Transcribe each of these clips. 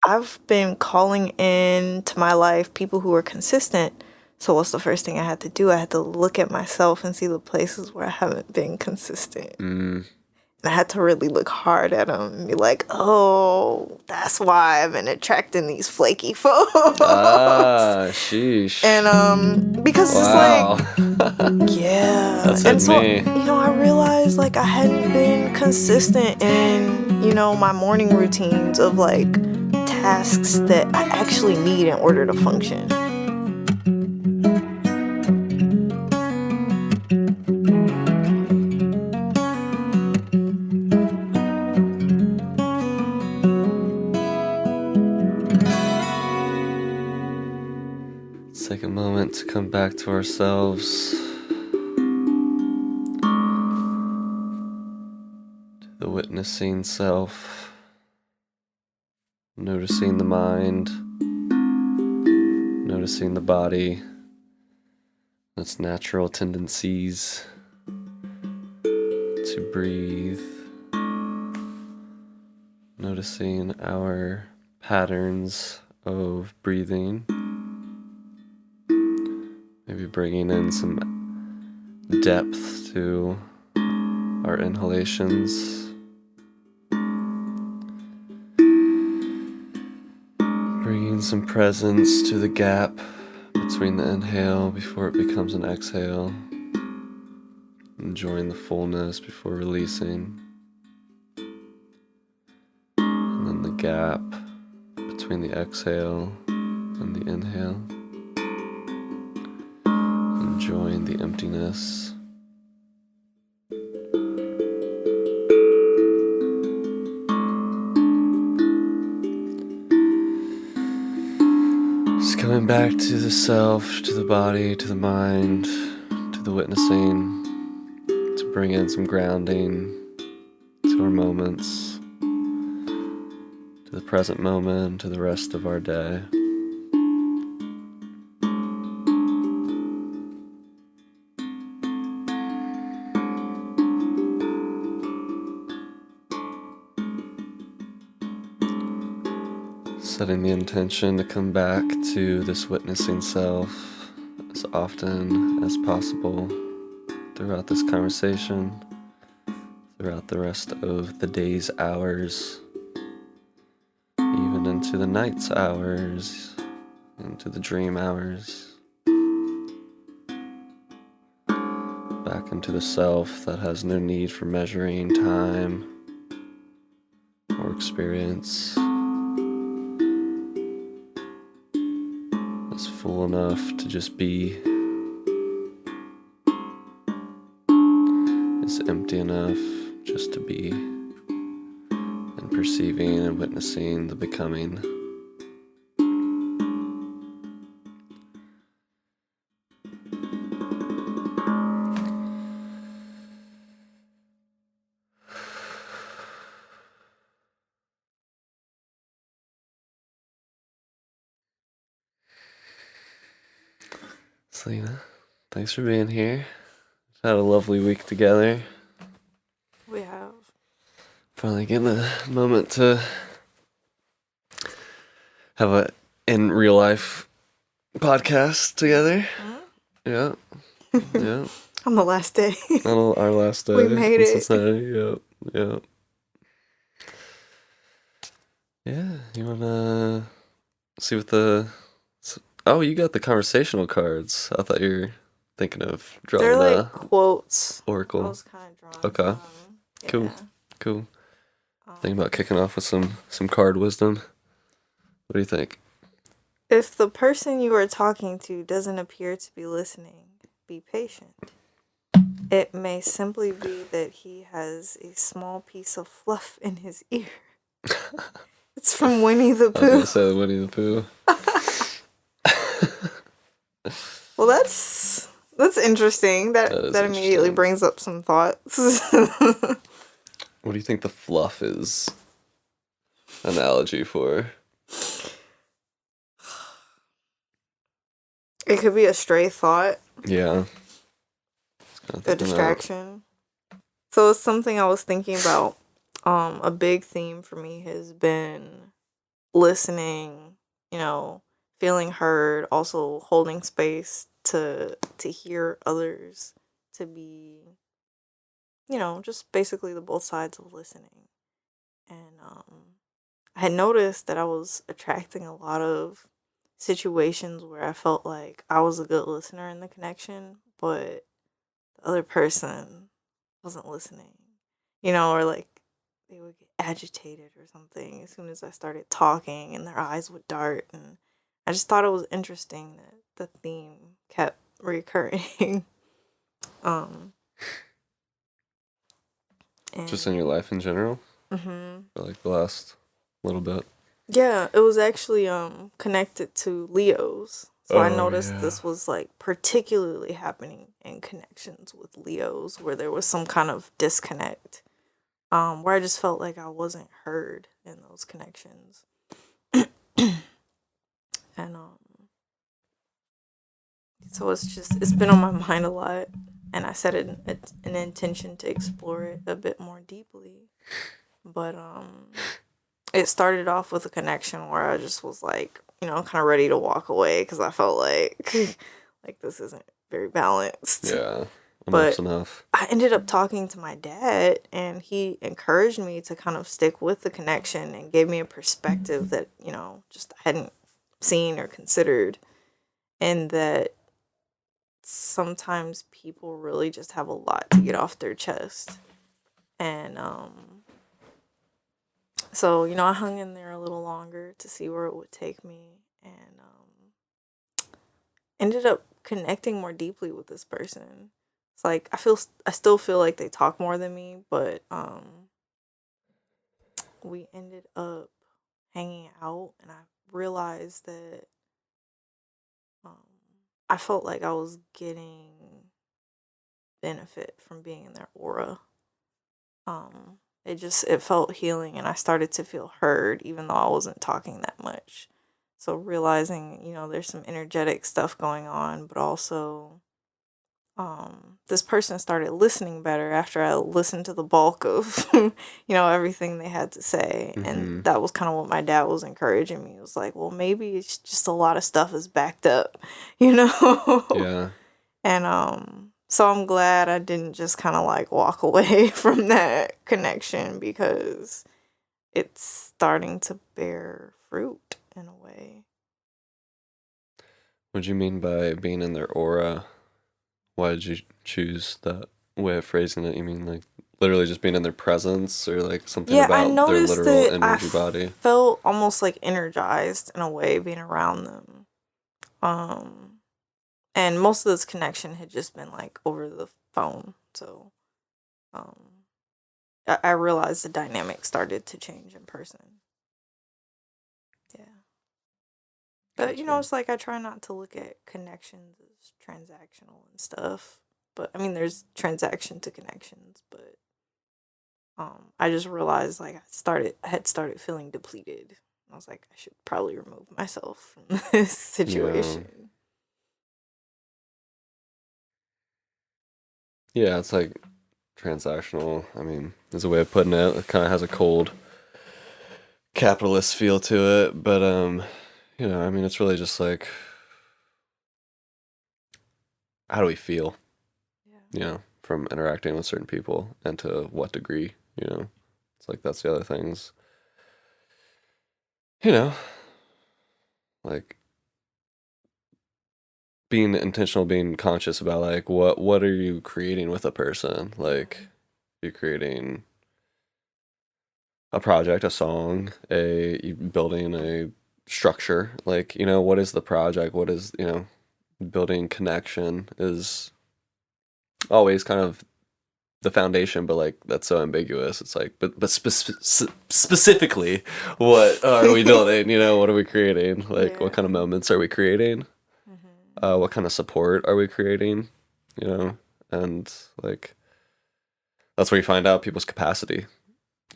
I've been calling in to my life people who are consistent. So what's the first thing I had to do? I had to look at myself and see the places where I haven't been consistent. And I had to really look hard at them and be like, oh, that's why I've been attracting these flaky folks. Ah, sheesh. And because wow. it's like, yeah. That's and so, me. I realized like I hadn't been consistent in, my morning routines of like tasks that I actually need in order to function. Let's take a moment to come back to ourselves, to the witnessing self, noticing the mind, noticing the body, its natural tendencies to breathe, noticing our patterns of breathing. Maybe bringing in some depth to our inhalations. Bringing some presence to the gap between the inhale before it becomes an exhale. Enjoying the fullness before releasing. And then the gap between the exhale and the inhale. Enjoying the emptiness. Just coming back to the self, to the body, to the mind, to the witnessing, to bring in some grounding to our moments, to the present moment, to the rest of our day. Setting the intention to come back to this witnessing self as often as possible throughout this conversation, throughout the rest of the day's hours, even into the night's hours, into the dream hours, back into the self that has no need for measuring time or experience. Is full enough to just be, is empty enough just to be, and perceiving and witnessing the becoming. Selena, thanks for being here. We've had a lovely week together. We have. Finally getting a moment to have a in real life podcast together. Yeah. Yeah. On the last day. On our last day. We made in it. Cincinnati. Yeah. Yeah. You wanna see what the... Oh, you got the conversational cards. I thought you were thinking of drawing They're like quotes. Oracle. I was kind of drawing. Okay. Yeah. Cool. Thinking about kicking off with some card wisdom. What do you think? If the person you are talking to doesn't appear to be listening, be patient. It may simply be that he has a small piece of fluff in his ear. It's from Winnie the Pooh. I was gonna say Winnie the Pooh. Well, that's interesting. That immediately brings up some thoughts. What do you think the fluff is analogy for? It could be a stray thought. Yeah. A distraction. So it's something I was thinking about. A big theme for me has been listening, you know, feeling heard, also holding space to hear others, to be, you know, just basically the both sides of listening. And I had noticed that I was attracting a lot of situations where I felt like I was a good listener in the connection, but the other person wasn't listening, you know, or like they would get agitated or something as soon as I started talking and their eyes would dart. And I just thought it was interesting that the theme kept recurring. um, Just in and your life in general? hmm For like the last little bit? yeah, it was actually connected to Leos. So I Oh, noticed yeah. this was like particularly happening in connections with Leos where there was some kind of disconnect. Where I just felt like I wasn't heard in those connections. And so it's been on my mind a lot, and I set an intention to explore it a bit more deeply. But it started off with a connection where I just was like, you know, kind of ready to walk away because I felt like like this isn't very balanced. Yeah. Enough's But enough. I ended up talking to my dad, and he encouraged me to kind of stick with the connection and gave me a perspective that, you know, just I hadn't seen or considered. And that sometimes people really just have a lot to get off their chest. And so, you know, I hung in there a little longer to see where it would take me, and ended up connecting more deeply with this person. It's like I still feel like they talk more than me, but we ended up hanging out, and I realized that um, I felt like I was getting benefit from being in their aura. It felt healing, and I started to feel heard, even though I wasn't talking that much. So realizing, you know, there's some energetic stuff going on, but also this person started listening better after I listened to the bulk of, you know, everything they had to say. Mm-hmm. And that was kind of what my dad was encouraging me. It was like, well, maybe it's just a lot of stuff is backed up, you know? Yeah. And so I'm glad I didn't just kind of like walk away from that connection, because it's starting to bear fruit in a way. What do you mean by being in their aura? Why did you choose that way of phrasing it? You mean like literally just being in their presence, or like something Yeah, I about their noticed literal that I energy body? felt almost like energized in a way being around them. Um, and most of this connection had just been like over the phone. So um, I realized the dynamic started to change in person. Yeah. But, you know, Gotcha. it's like I try not to look at connections as transactional and stuff. But I mean, there's transaction to connections, but I just realized like I had started feeling depleted. I was like, I should probably remove myself from this Yeah. situation. Yeah, it's like transactional. I mean, there's a way of putting it. It kind of has a cold capitalist feel to it, but you know, I mean, it's really just like, how do we feel? Yeah. You know, from interacting with certain people, and to what degree? You know, it's like that's the other things. You know, like being intentional, being conscious about like what are you creating with a person? Like, you're creating a project, a song, you building a structure. Like, you know, what is the project? What is, you know, building connection is always kind of the foundation, but like that's so ambiguous. It's like, but specifically, what are we building? You know, what are we creating? Like, what Yeah. kind of moments are we creating? Mm-hmm. What kind of support are we creating? You know, and like that's where you find out people's capacity.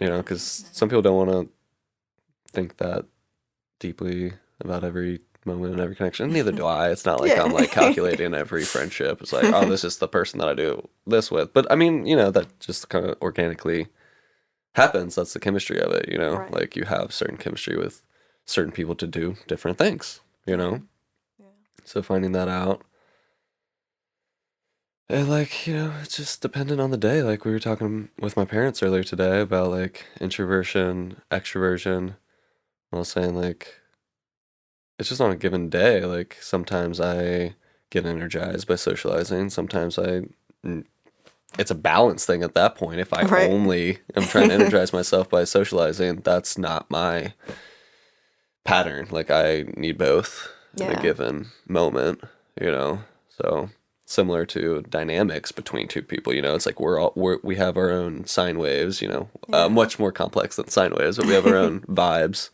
You know, because some people don't want to think that deeply about every moment and every connection. Neither do I. It's not like I'm like Yeah. calculating every friendship. It's like, oh, this is the person that I do this with. But I mean, you know, that just kind of organically happens. That's the chemistry of it, you know? Right. Like you have certain chemistry with certain people to do different things, you know? Yeah. So finding that out. And like, it's just dependent on the day. Like we were talking with my parents earlier today about like introversion, extroversion. I was saying like it's just on a given day. Like sometimes I get energized by socializing. Sometimes it's a balance thing at that point. If I Right. only am trying to energize myself by socializing, that's not my pattern. Like I need both in a Yeah. given moment, So similar to dynamics between two people, it's like we have our own sine waves, Yeah. much more complex than sine waves, but we have our own vibes.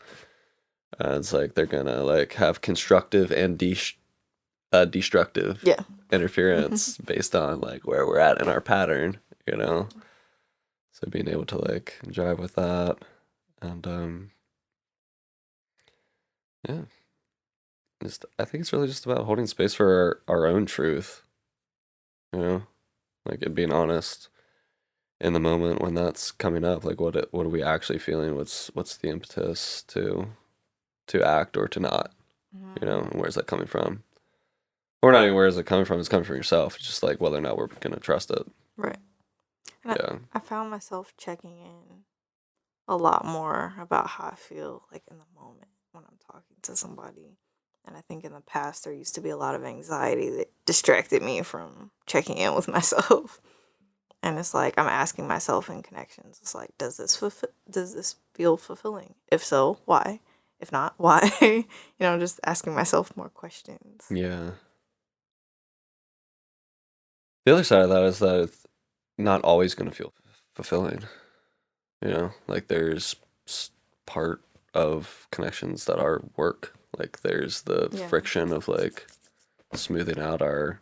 It's like they're gonna like have constructive and destructive Yeah. interference based on like where we're at in our pattern, So being able to like jive with that and yeah. I think it's really just about holding space for our own truth, like it being honest in the moment when that's coming up. Like what are we actually feeling? What's the impetus to act or to not, and where's that coming from? Or not even where is it coming from? It's coming from yourself. It's just like whether or not we're gonna trust it. Right. And Yeah. I found myself checking in a lot more about how I feel like in the moment when I'm talking to somebody. And I think in the past there used to be a lot of anxiety that distracted me from checking in with myself. And it's like I'm asking myself in connections. It's like, does this feel fulfilling? If so, why? If not, why? Just asking myself more questions. Yeah. The other side of that is that it's not always going to feel fulfilling. Like there's part of connections that are work. Like there's the friction of like smoothing out our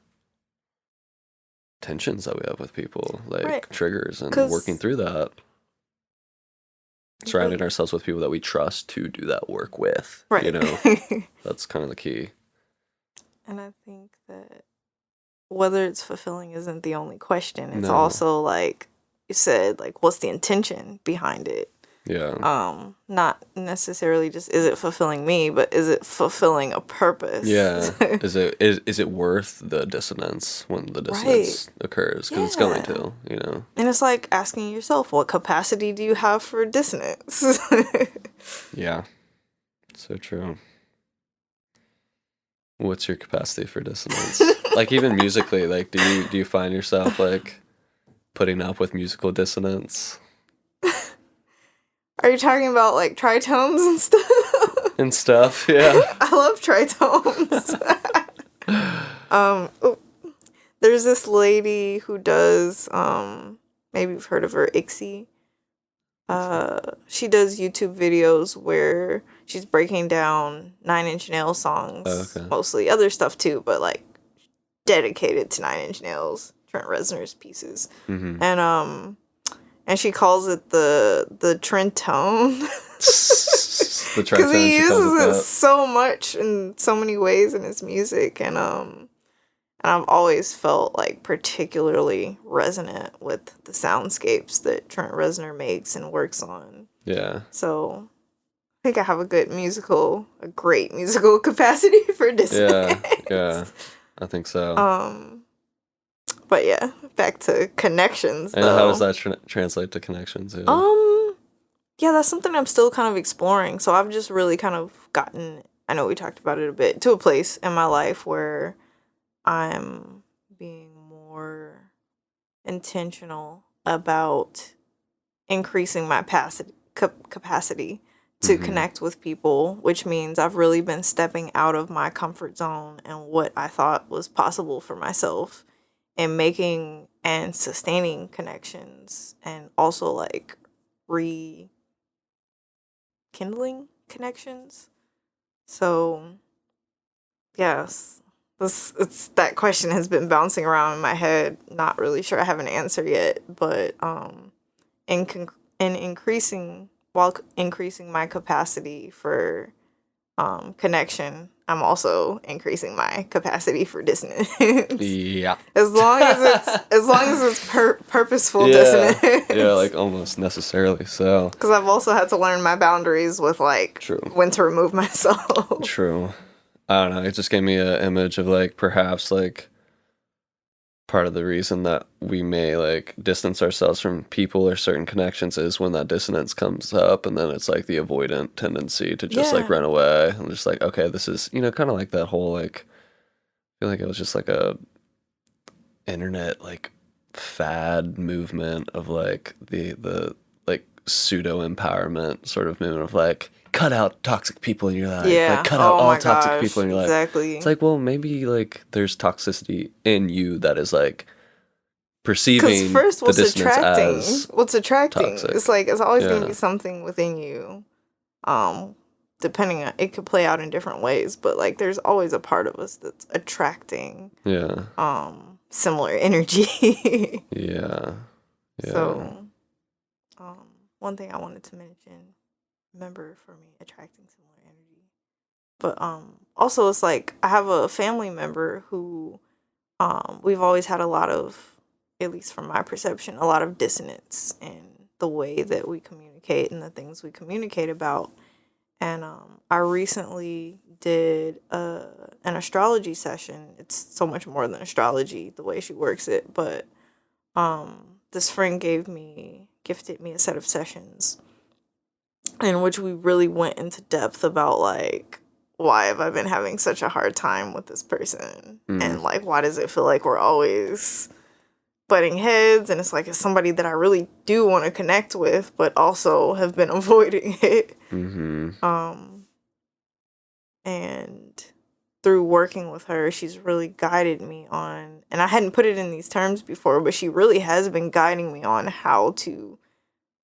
tensions that we have with people, like triggers, and working through that. Surrounding ourselves with people that we trust to do that work with. Right. That's kind of the key. And I think that whether it's fulfilling isn't the only question. It's also like you said, like what's the intention behind it? Yeah. Not necessarily just is it fulfilling me, but is it fulfilling a purpose? Yeah. Is it worth the dissonance when the dissonance occurs? Because it's going to, And it's like asking yourself, what capacity do you have for dissonance? Yeah. So true. What's your capacity for dissonance? Like even musically, like do you find yourself like putting up with musical dissonance? Are you talking about like tritones and stuff? And stuff, yeah. I love tritones. There's this lady who does maybe you've heard of her, Ixie. She does YouTube videos where she's breaking down 9 Inch Nails songs, mostly other stuff too, but like dedicated to 9 Inch Nails, Trent Reznor's pieces. Mm-hmm. And she calls it the Trentone. Because he uses it so much in so many ways in his music, and I've always felt like particularly resonant with the soundscapes that Trent Reznor makes and works on. Yeah. So I think I have a great musical capacity for dissonance. Yeah. I think so. But yeah, back to connections. And how does that translate to connections? Yeah, that's something I'm still kind of exploring. So I've just really kind of gotten, I know we talked about it a bit, to a place in my life where I'm being more intentional about increasing my capacity to connect with people, which means I've really been stepping out of my comfort zone and what I thought was possible for myself, and making and sustaining connections, and also like rekindling connections. So yes, that question has been bouncing around in my head. Not really sure I have an answer yet, but increasing my capacity for connection, I'm also increasing my capacity for dissonance. Yeah. As long as it's purposeful Yeah. dissonance. Yeah, like almost necessarily so. Because I've also had to learn my boundaries with like True. when to remove myself. True. I don't know. It just gave me an image of like perhaps like part of the reason that we may like distance ourselves from people or certain connections is when that dissonance comes up, and then it's like the avoidant tendency to just like run away. I'm just like, okay, this is, you know, kind of like that whole like, I feel like it was just like a internet like fad movement of like the like pseudo empowerment sort of movement of like cut out toxic people in your life, like cut out all toxic people in your life. Exactly. It's like, well, maybe like there's toxicity in you that is like perceiving because first the dissonance as what's attracting toxic. it's like it's always going to be something within you, depending on, it could play out in different ways, but like there's always a part of us that's attracting similar energy. Yeah. So one thing I wanted to mention, remember, for me, attracting similar energy, but also it's like I have a family member who we've always had a lot of, at least from my perception, a lot of dissonance in the way that we communicate and the things we communicate about. And I recently did an astrology session. It's so much more than astrology, the way she works it. But this friend gifted me a set of sessions in which we really went into depth about, like, why have I been having such a hard time with this person? And, like, why does it feel like we're always butting heads? And it's like, it's somebody that I really do want to connect with, but also have been avoiding it. And through working with her, she's really guided me on, and I hadn't put it in these terms before, but she really has been guiding me on how to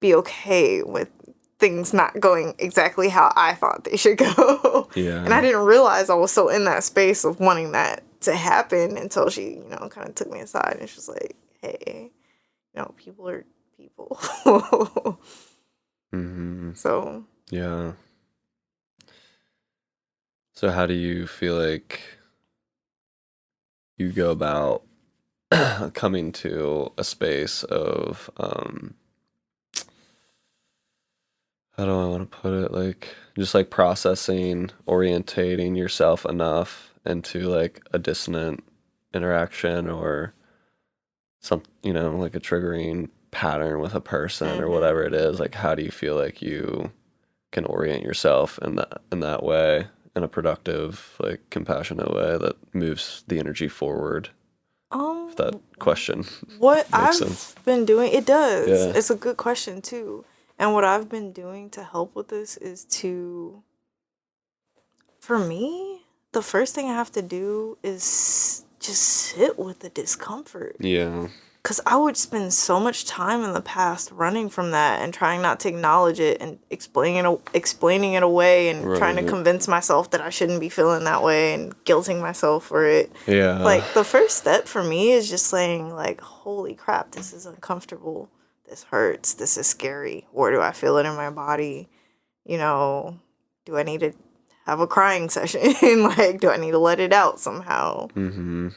be okay with things not going exactly how I thought they should go. Yeah. And I didn't realize I was so in that space of wanting that to happen until she, you know, kind of took me aside and she was like, hey, you know, people are people. So. Yeah. So how do you feel like you go about coming to a space of, how do I want to put it? Like, just like processing, orientating yourself enough into like a dissonant interaction or some, you know, like a triggering pattern with a person or whatever it is. Like, how do you feel like you can orient yourself in that way, in a productive, like compassionate way that moves the energy forward? If that question what makes I've sense. been doing, it does. Yeah. It's a good question too. And what I've been doing to help with this is to, for me, the first thing I have to do is just sit with the discomfort. Yeah. Because I would spend so much time in the past running from that and trying not to acknowledge it and explaining it away and trying to convince myself that I shouldn't be feeling that way and guilting myself for it. Yeah. Like, the first step for me is just saying, like, holy crap, this is uncomfortable. This hurts. This is scary. Where do I feel it in my body? You know, do I need to have a crying session? Like, do I need to let it out somehow? And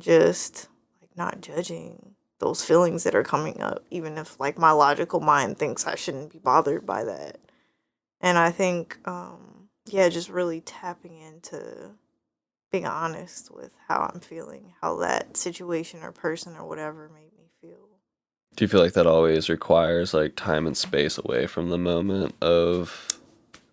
just not judging those feelings that are coming up, even if like my logical mind thinks I shouldn't be bothered by that. And I think, just really tapping into being honest with how I'm feeling, how that situation or person or whatever made me feel. Do you feel like that always requires like time and space away from the moment of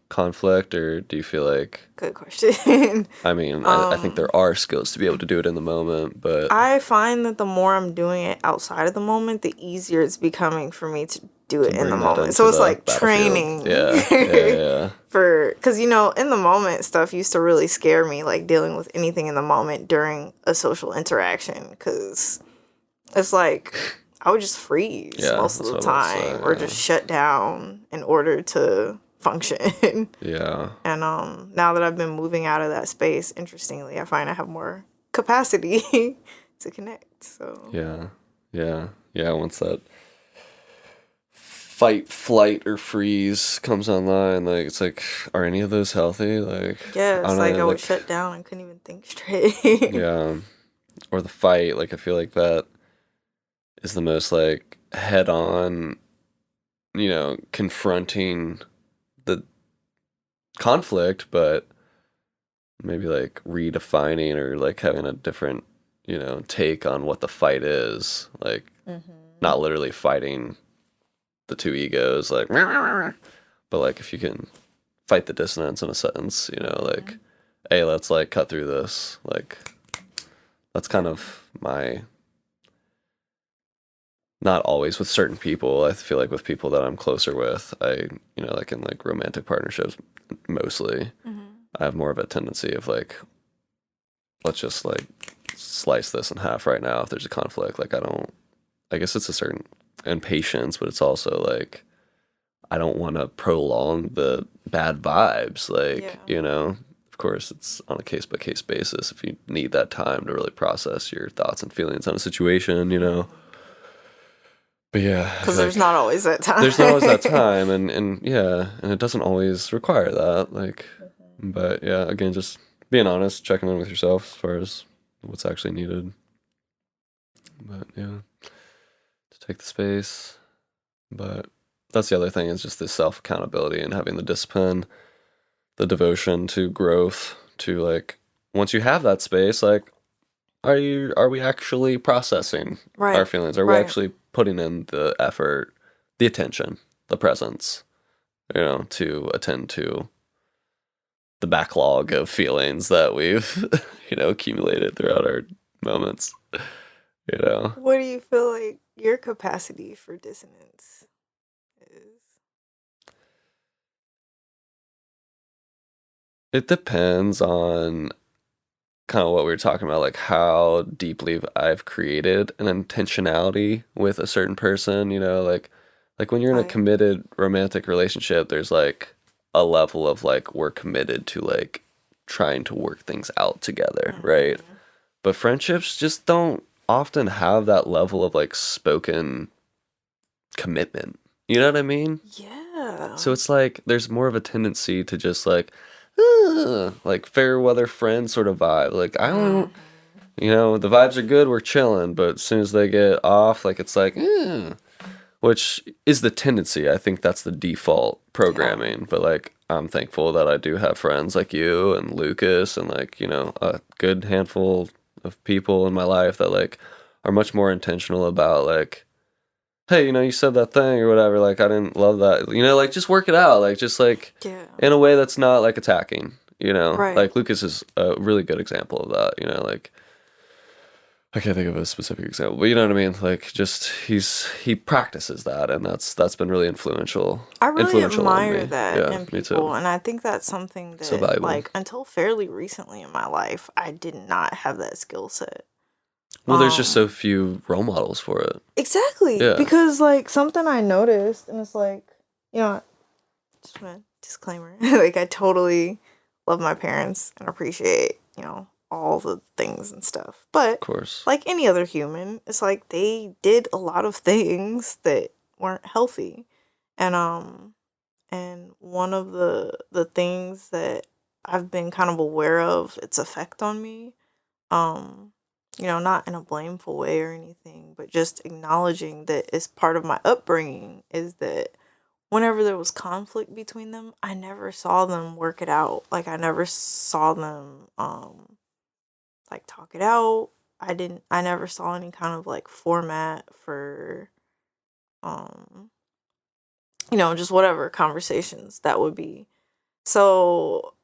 conflict, or do you feel like... Good question. I mean, I think there are skills to be able to do it in the moment, but... I find that the more I'm doing it outside of the moment, the easier it's becoming for me to do it in the moment. So it's like training. Yeah. Because, you know, in the moment stuff used to really scare me, like dealing with anything in the moment during a social interaction, because it's like I would just freeze most of the time or just shut down in order to function. Yeah. And now that I've been moving out of that space, interestingly, I find I have more capacity to connect. So yeah. Once that fight, flight, or freeze comes online, like, it's like, are any of those healthy? Like, Yeah, I it's don't like know, I would like, shut down and couldn't even think straight. yeah. Or the fight, like, I feel like that is the most, like, head-on, confronting the conflict, but maybe, like, redefining or, like, having a different, take on what the fight is. Like, not literally fighting the two egos, like, but, like, if you can fight the dissonance in a sentence, like, hey, let's, like, cut through this. Like, that's kind of my... Not always with certain people. I feel like with people that I'm closer with, like in like romantic partnerships, mostly, I have more of a tendency of like, let's just like slice this in half right now if there's a conflict. Like, I guess it's a certain impatience, but it's also like, I don't want to prolong the bad vibes. Like, of course, it's on a case by case basis if you need that time to really process your thoughts and feelings on a situation. But yeah, Because there's not always that time. There's not always that time, and yeah, and it doesn't always require that. Like, but yeah, again, just being honest, checking in with yourself as far as what's actually needed. But yeah, to take the space. But that's the other thing, is just the self accountability and having the discipline, the devotion to growth. To like, once you have that space, like, are we actually processing our feelings? Are we actually putting in the effort, the attention, the presence, to attend to the backlog of feelings that we've, accumulated throughout our moments, What do you feel like your capacity for dissonance is? It depends on kind of what we were talking about, like how deeply I've created an intentionality with a certain person, like when you're in a committed romantic relationship, there's like a level of like, we're committed to like trying to work things out together, right? But friendships just don't often have that level of like spoken commitment. You know what I mean? Yeah. So it's like there's more of a tendency to just like fair weather friend sort of vibe. Like, I don't, the vibes are good, we're chilling, but as soon as they get off, like, it's like, which is the tendency. I think that's the default programming. But like, I'm thankful that I do have friends like you and Lucas and like, a good handful of people in my life that like are much more intentional about like, hey, you said that thing or whatever, like, I didn't love that, like, just work it out, like, just, like, in a way that's not, like, attacking, like, Lucas is a really good example of that, like, I can't think of a specific example, but you know what I mean, like, just, he practices that, and that's been really influential. I really admire me. that in people, me too. and I think that's something that, So valuable. like, until fairly recently in my life, I did not have that skill set. Well, there's just so few role models for it. Exactly. Yeah. Because, like, something I noticed, and it's like, just a disclaimer, like, I totally love my parents and appreciate, all the things and stuff. But, of course, like any other human, it's like they did a lot of things that weren't healthy. And one of the things that I've been kind of aware of its effect on me, not in a blameful way or anything, but just acknowledging that it's part of my upbringing, is that whenever there was conflict between them, I never saw them work it out. Like, I never saw them, like, talk it out. I never saw any kind of, like, format for, just whatever conversations that would be. So,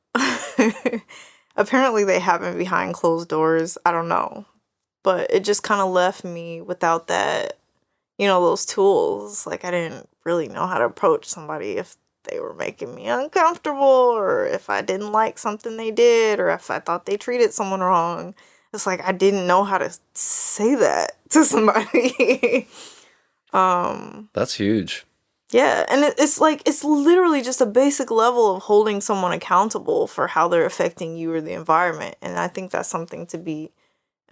apparently they happen behind closed doors. I don't know. But it just kind of left me without that, those tools. Like, I didn't really know how to approach somebody if they were making me uncomfortable, or if I didn't like something they did, or if I thought they treated someone wrong. It's like I didn't know how to say that to somebody. That's huge. Yeah, and it's like, it's literally just a basic level of holding someone accountable for how they're affecting you or the environment. And I think that's something to be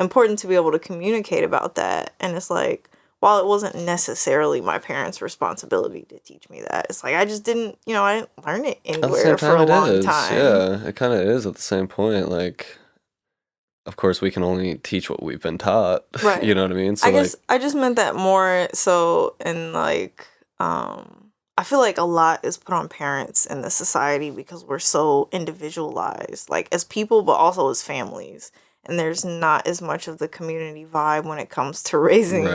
important to be able to communicate about that. And it's like, while it wasn't necessarily my parents' responsibility to teach me that, it's like I just didn't, I didn't learn it At the same anywhere for time, a it long is. time. Yeah, it kind of is at the same point. Like, of course, we can only teach what we've been taught. Right. You know what I mean? So, I guess I just meant that more so in like, I feel like a lot is put on parents in the society because we're so individualized, like as people, but also as families. And there's not as much of the community vibe when it comes to raising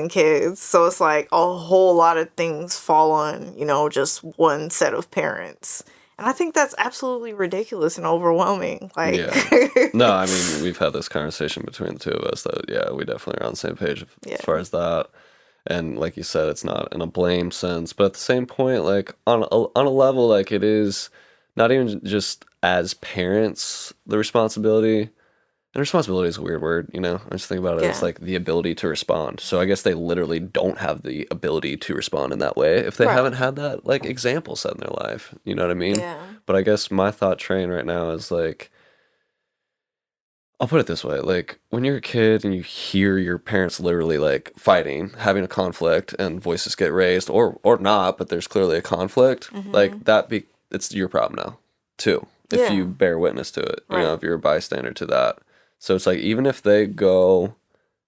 kids. So it's like a whole lot of things fall on, just one set of parents. And I think that's absolutely ridiculous and overwhelming. Like, yeah. No, I mean, we've had this conversation between the two of us that, yeah, we definitely are on the same page as far as that. And like you said, it's not in a blame sense, but at the same point, like on a level, like it is not even just as parents, the responsibility. And responsibility is a weird word, I just think about it as like the ability to respond. So I guess they literally don't have the ability to respond in that way if they haven't had that like example set in their life. You know what I mean? Yeah. But I guess my thought train right now is like, I'll put it this way, like when you're a kid and you hear your parents literally like fighting, having a conflict and voices get raised or not, but there's clearly a conflict, like it's your problem now too. If you bear witness to it, if you're a bystander to that. So it's like, even if they go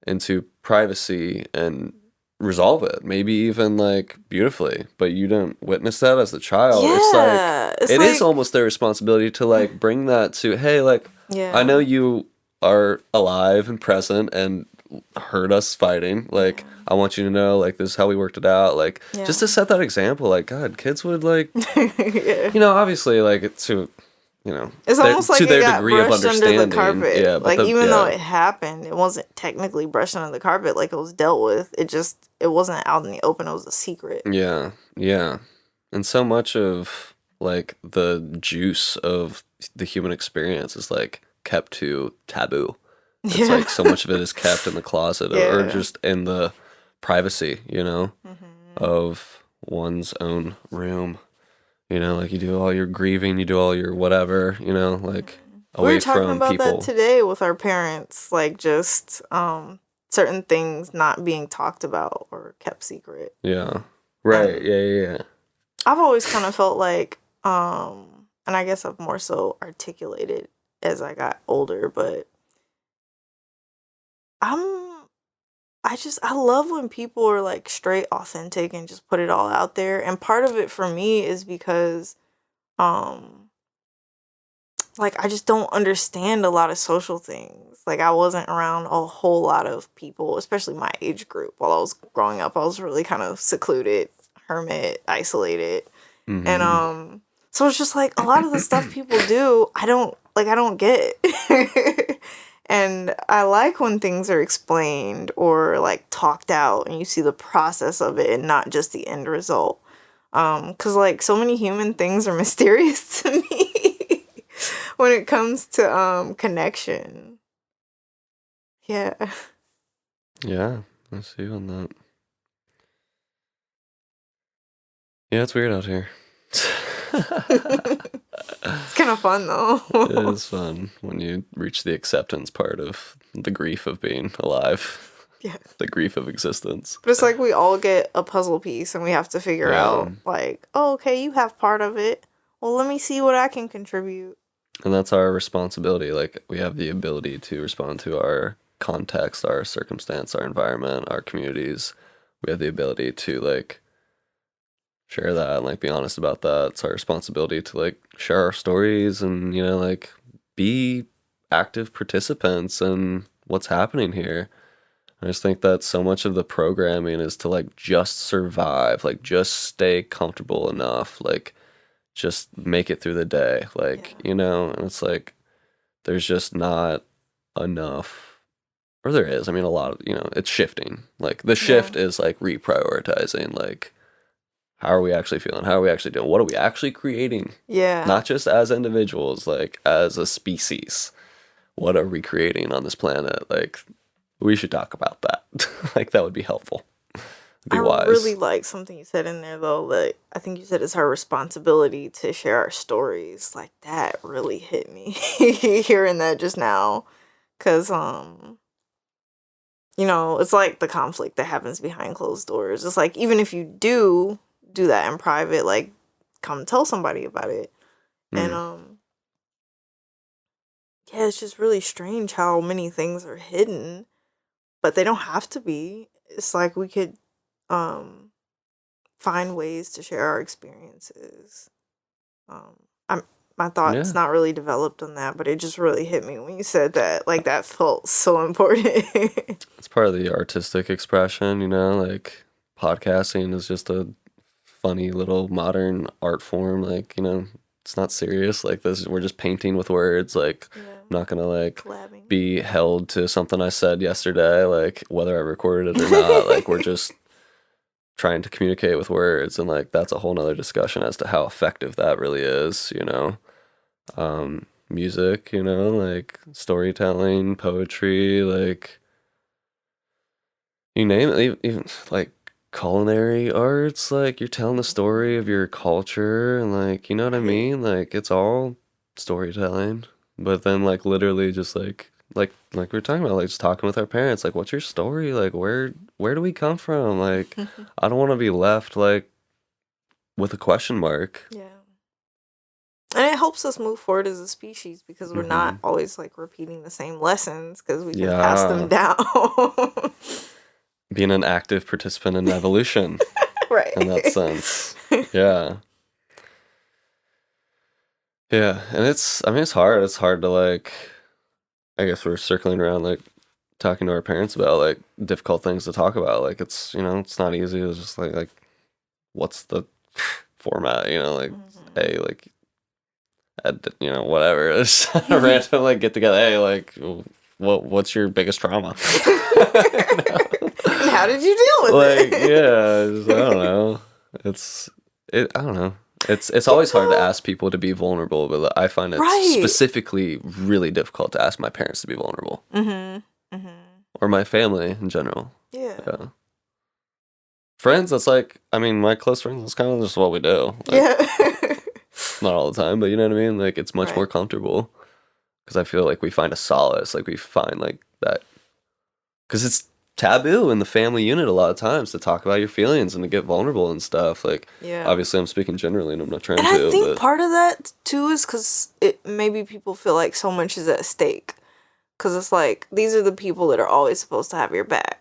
into privacy and resolve it, maybe even like beautifully, but you didn't witness that as a child, it's like almost their responsibility to like bring that to, hey, like, I know you are alive and present and heard us fighting. Like, I want you to know, like, this is how we worked it out. Like, just to set that example, like, God, kids would like, obviously, like, it's almost like to it their got degree of brushed under understanding. the carpet. Yeah, like even though it happened, it wasn't technically brushed under the carpet. Like it was dealt with. It wasn't out in the open. It was a secret. Yeah, yeah, and so much of like the juice of the human experience is like kept to taboo. It's like so much of it is kept in the closet or just in the privacy, of one's own room. Like you do all your grieving, you do all your whatever, like away from people. We were talking about that today with our parents, like just certain things not being talked about or kept secret. Yeah. Right. Yeah. I've always kind of felt like, and I guess I've more so articulated as I got older, but I love when people are like straight authentic and just put it all out there. And part of it for me is because, like I just don't understand a lot of social things. Like I wasn't around a whole lot of people, especially my age group. While I was growing up, I was really kind of secluded, hermit, isolated. Mm-hmm. And so it's just like a lot of the stuff people do, I don't get. And I like when things are explained or like talked out and you see the process of it and not just the end result. 'Cause like so many human things are mysterious to me when it comes to connection. Yeah. Yeah, I see you on that. Yeah, it's weird out here. It's kind of fun though. It is fun when you reach the acceptance part of the grief of being alive. Yeah. The grief of existence. But it's like we all get a puzzle piece and we have to figure out like, oh, okay, you have part of it. Well, let me see what I can contribute. And that's our responsibility. Like we have the ability to respond to our context, our circumstance, our environment, our communities. We have the ability to like share that and like be honest about that. It's our responsibility to like share our stories and like be active participants in what's happening here. I just think that so much of the programming is to like just survive, like just stay comfortable enough, like just make it through the day, like and it's like there's just not enough, or there is, I mean a lot of it's shifting, like the shift is like reprioritizing, like how are we actually feeling? How are we actually doing? What are we actually creating? Yeah. Not just as individuals, like as a species. What are we creating on this planet? Like, we should talk about that. Like, that would be helpful. Be wise. I really like something you said in there, though. Like, I think you said it's our responsibility to share our stories. Like, that really hit me hearing that just now. Because, you know, it's like the conflict that happens behind closed doors. It's like, even if you do that in private, like, come tell somebody about it. And yeah, it's just really strange how many things are hidden, but they don't have to be. It's like we could find ways to share our experiences. My thoughts not really developed on that, but it just really hit me when you said that. Like, that felt so important. It's part of the artistic expression, you know, like podcasting is just a funny little modern art form. Like, you know, it's not serious. Like, this, we're just painting with words. Like, I'm not gonna like Collabing. be held to something I said yesterday, like whether I recorded it or not. Like, we're just trying to communicate with words, and like that's a whole nother discussion as to how effective that really is, you know. Music, you know, like storytelling, poetry, like you name it, even like culinary arts, like you're telling the story of your culture, and like, you know what I mean? Like, it's all storytelling. But then like literally just like we were talking about, like just talking with our parents, like, what's your story? Like, where do we come from? Like, I don't want to be left like with a question mark. Yeah. And it helps us move forward as a species because we're not always like repeating the same lessons, because we can pass them down. Being an active participant in evolution. Right. In that sense. Yeah. Yeah. And it's hard. It's hard to like, I guess we're circling around like talking to our parents about like difficult things to talk about. Like, it's, you know, it's not easy. It's just like what's the format, you know, like, hey, like, you know, whatever. It's a random like get together. Hey, like, what's your biggest trauma? And how did you deal with like, it? Yeah, I don't know. I don't know. It's always hard to ask people to be vulnerable, but I find it specifically really difficult to ask my parents to be vulnerable. Or my family in general. Yeah. Friends, that's like, I mean, my close friends, that's kind of just what we do. Like, not all the time, but you know what I mean? Like, it's much more comfortable. Because I feel like we find a solace. Like, we find, like, that... Because it's taboo in the family unit a lot of times to talk about your feelings and to get vulnerable and stuff. Like, obviously, I'm speaking generally, and I'm not trying to... I think part of that, too, is because maybe people feel like so much is at stake. Because it's like, these are the people that are always supposed to have your back.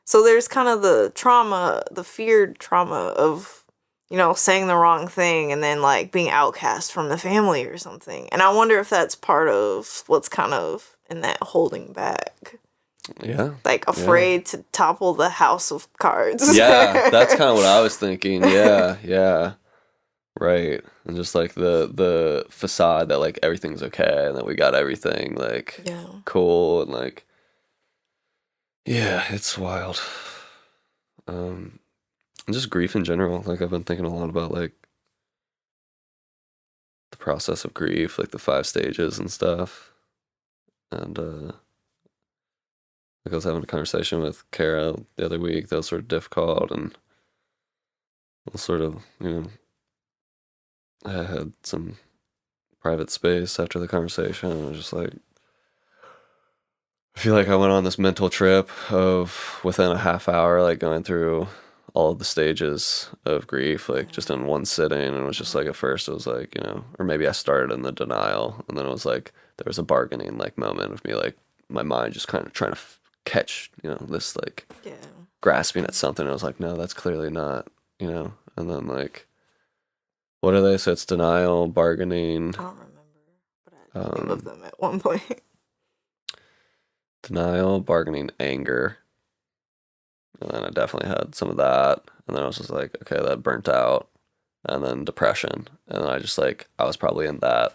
So there's kind of the trauma, the feared trauma of, you know, saying the wrong thing and then like being outcast from the family or something. And I wonder if that's part of what's kind of in that holding back. Yeah. Like afraid to topple the house of cards. Yeah, that's kind of what I was thinking. Yeah. Right. And just like the facade that like everything's okay and that we got everything like cool and like, yeah, it's wild. And just grief in general. Like, I've been thinking a lot about like the process of grief, like the 5 stages and stuff. And like, I was having a conversation with Kara the other week that was sort of difficult, and sort of, you know, I had some private space after the conversation. And I was just like, I feel like I went on this mental trip of within a half hour, like going through all of the stages of grief, like just in one sitting. And it was just like, at first it was like, you know, or maybe I started in the denial, and then it was like, there was a bargaining like moment of me, like my mind just kind of trying to catch, you know, this like grasping at something. I was like, no, that's clearly not, you know. And then like, what are they? So it's denial, bargaining. I don't remember, but I knew of them at one point. Denial, bargaining, anger. And then I definitely had some of that. And then I was just like, okay, that burnt out. And then depression. And then I was probably in that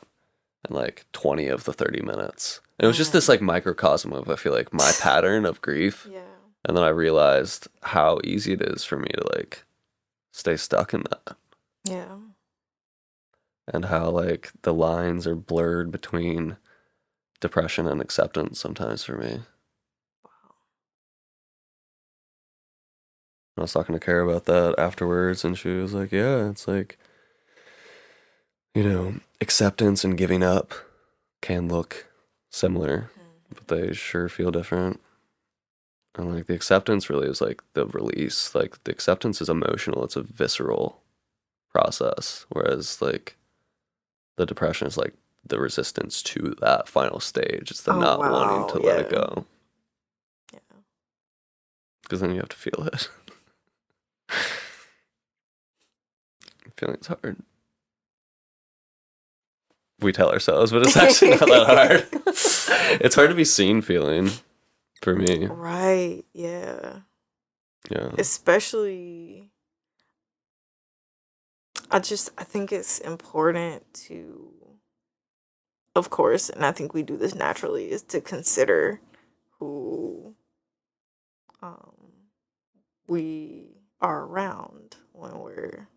in like 20 of the 30 minutes. And it was just this like microcosm of, I feel like, my pattern of grief. Yeah. And then I realized how easy it is for me to like stay stuck in that. Yeah. And how like the lines are blurred between depression and acceptance sometimes for me. I was talking to Kara about that afterwards, and she was like, yeah, it's like, you know, acceptance and giving up can look similar, but they sure feel different. And like the acceptance really is like the release. Like the acceptance is emotional. It's a visceral process. Whereas like the depression is like the resistance to that final stage. It's the Oh, not wanting to wow. let it Yeah. go. Yeah. Because then you have to feel it. Feeling's hard. We tell ourselves, but it's actually not that hard. It's hard to be seen feeling for me. Right. Yeah. Yeah. Especially, I think it's important to, of course, and I think we do this naturally, is to consider who we are around when we're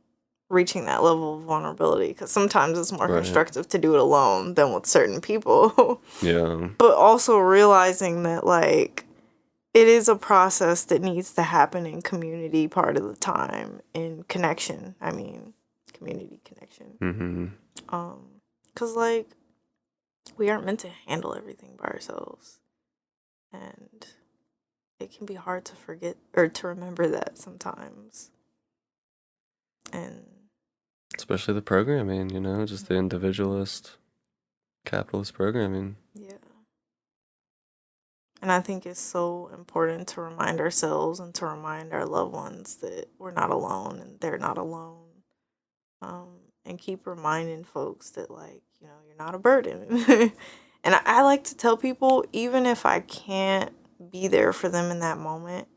reaching that level of vulnerability, because sometimes it's more Right. constructive to do it alone than with certain people. Yeah. But also realizing that, like, it is a process that needs to happen in community part of the time, in connection. I mean, community connection. Mm-hmm. Because, like, we aren't meant to handle everything by ourselves. And it can be hard to forget or to remember that sometimes. And especially the programming, you know, just the individualist, capitalist programming. yeah. And I think it's so important to remind ourselves and to remind our loved ones that we're not alone and they're not alone. And keep reminding folks that, like, you know, you're not a burden. And I like to tell people, even if I can't be there for them in that moment,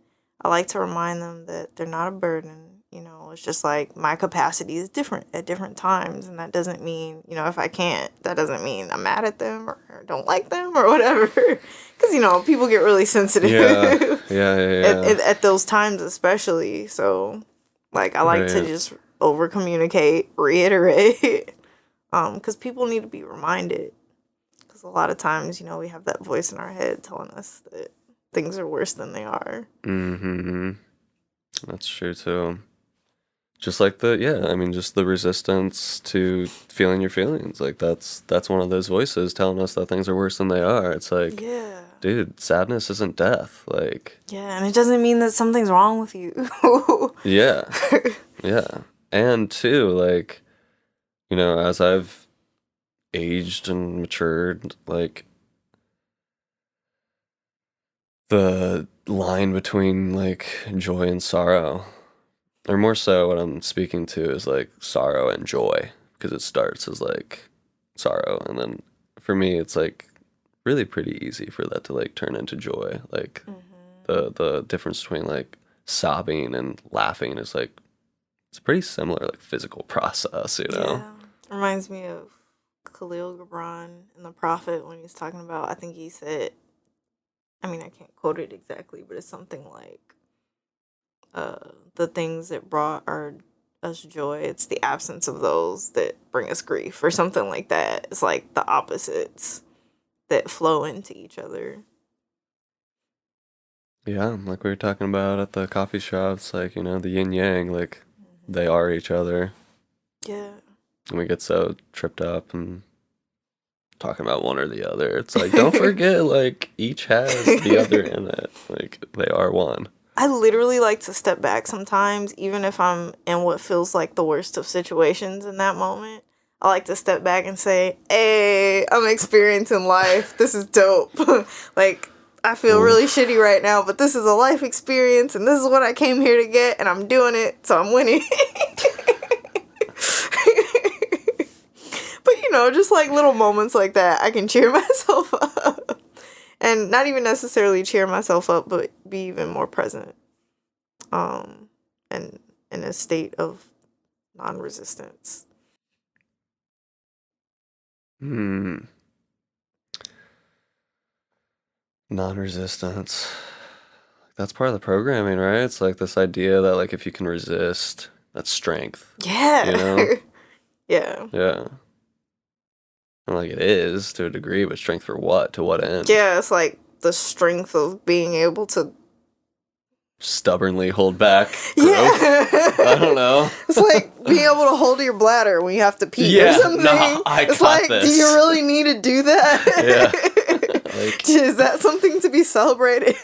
I like to remind them that they're not a burden. You know, it's just like my capacity is different at different times. And that doesn't mean, you know, if I can't, that doesn't mean I'm mad at them or don't like them or whatever. Because, you know, people get really sensitive. Yeah. At those times especially. So, like, I like to just over communicate, reiterate. Because people need to be reminded. Because a lot of times, you know, we have that voice in our head telling us that things are worse than they are. Mm-hmm. That's true too. Just like just the resistance to feeling your feelings. Like that's one of those voices telling us that things are worse than they are. It's like, yeah, dude, sadness isn't death. Like, yeah, and it doesn't mean that something's wrong with you. yeah, and too, like, you know, as I've aged and matured, like the line between like joy and sorrow, or more so what I'm speaking to is like sorrow and joy, because it starts as like sorrow, and then for me it's like really pretty easy for that to like turn into joy. Like the difference between like sobbing and laughing is like it's a pretty similar like physical process, you know? Yeah, reminds me of Khalil Gibran in The Prophet when he's talking about, I think he said, I mean, I can't quote it exactly, but it's something like, the things that brought us joy, it's the absence of those that bring us grief, or something like that. It's like the opposites that flow into each other. Yeah, like we were talking about at the coffee shops, like, you know, the yin yang, like they are each other. Yeah. And we get so tripped up and talking about one or the other. It's like, don't forget, like, each has the other in it. Like, they are one. I literally like to step back sometimes, even if I'm in what feels like the worst of situations in that moment. I like to step back and say, hey, I'm experiencing life. This is dope. Like, I feel really shitty right now, but this is a life experience, and this is what I came here to get, and I'm doing it, so I'm winning. But, you know, just like little moments like that, I can cheer myself up. And not even necessarily cheer myself up, but be even more present. And in a state of non-resistance. Non-resistance. That's part of the programming, right? It's like this idea that, like, if you can resist, that's strength. Yeah. You know? Yeah. Yeah. And, like, it is to a degree, but strength for what? To what end? Yeah, it's like the strength of being able to stubbornly hold back growth. Yeah. I don't know. It's like being able to hold your bladder when you have to pee or something. No, it's like, this. Do you really need to do that? Yeah. Like, Is that something to be celebrated?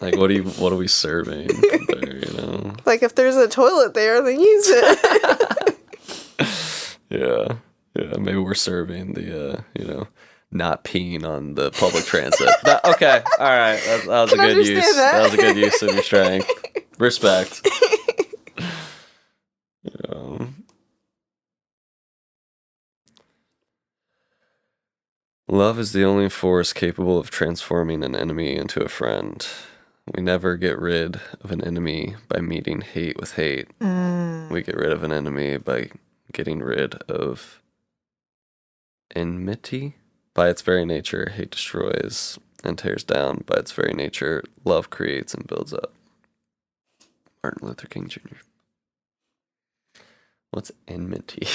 Like, what are we serving there, you know? Like, if there's a toilet there, then use it. Yeah. Yeah, maybe we're serving the, not peeing on the public transit. Okay, all right. That was a good use. That was a good use of your strength. Respect. Love is the only force capable of transforming an enemy into a friend. We never get rid of an enemy by meeting hate with hate. We get rid of an enemy by getting rid of enmity. By its very nature, hate destroys and tears down. By its very nature, love creates and builds up. Martin Luther King Jr. What's enmity?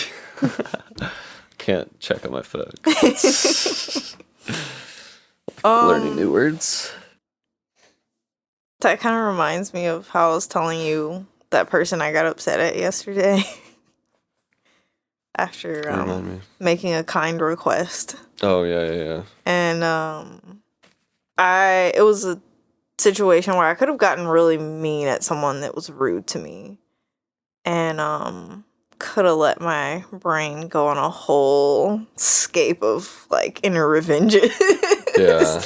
Can't check on my phone. Learning new words. That kind of reminds me of how I was telling you that person I got upset at yesterday. After making a kind request. Oh, yeah. And it was a situation where I could have gotten really mean at someone that was rude to me. And could have let my brain go on a whole scape of like inner revenges. Yeah.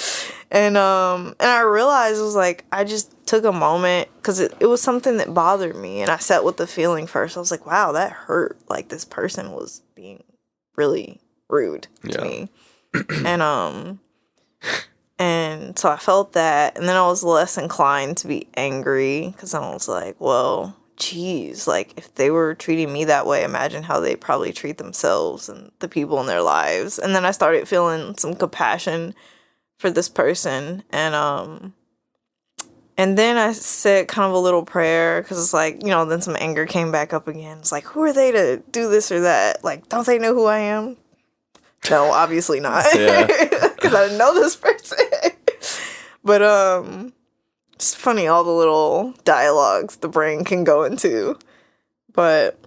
And I realized it was like I just took a moment because it was something that bothered me, and I sat with the feeling first. I was like, wow, that hurt. Like, this person was being really rude to me. And so I felt that, and then I was less inclined to be angry because I was like, well, geez, like if they were treating me that way, imagine how they probably treat themselves and the people in their lives. And then I started feeling some compassion for this person, and then I said kind of a little prayer because it's like, then some anger came back up again. It's like, who are they to do this or that? Like, don't they know who I am? No, obviously not. Because I didn't know this person. But it's funny all the little dialogues the brain can go into. But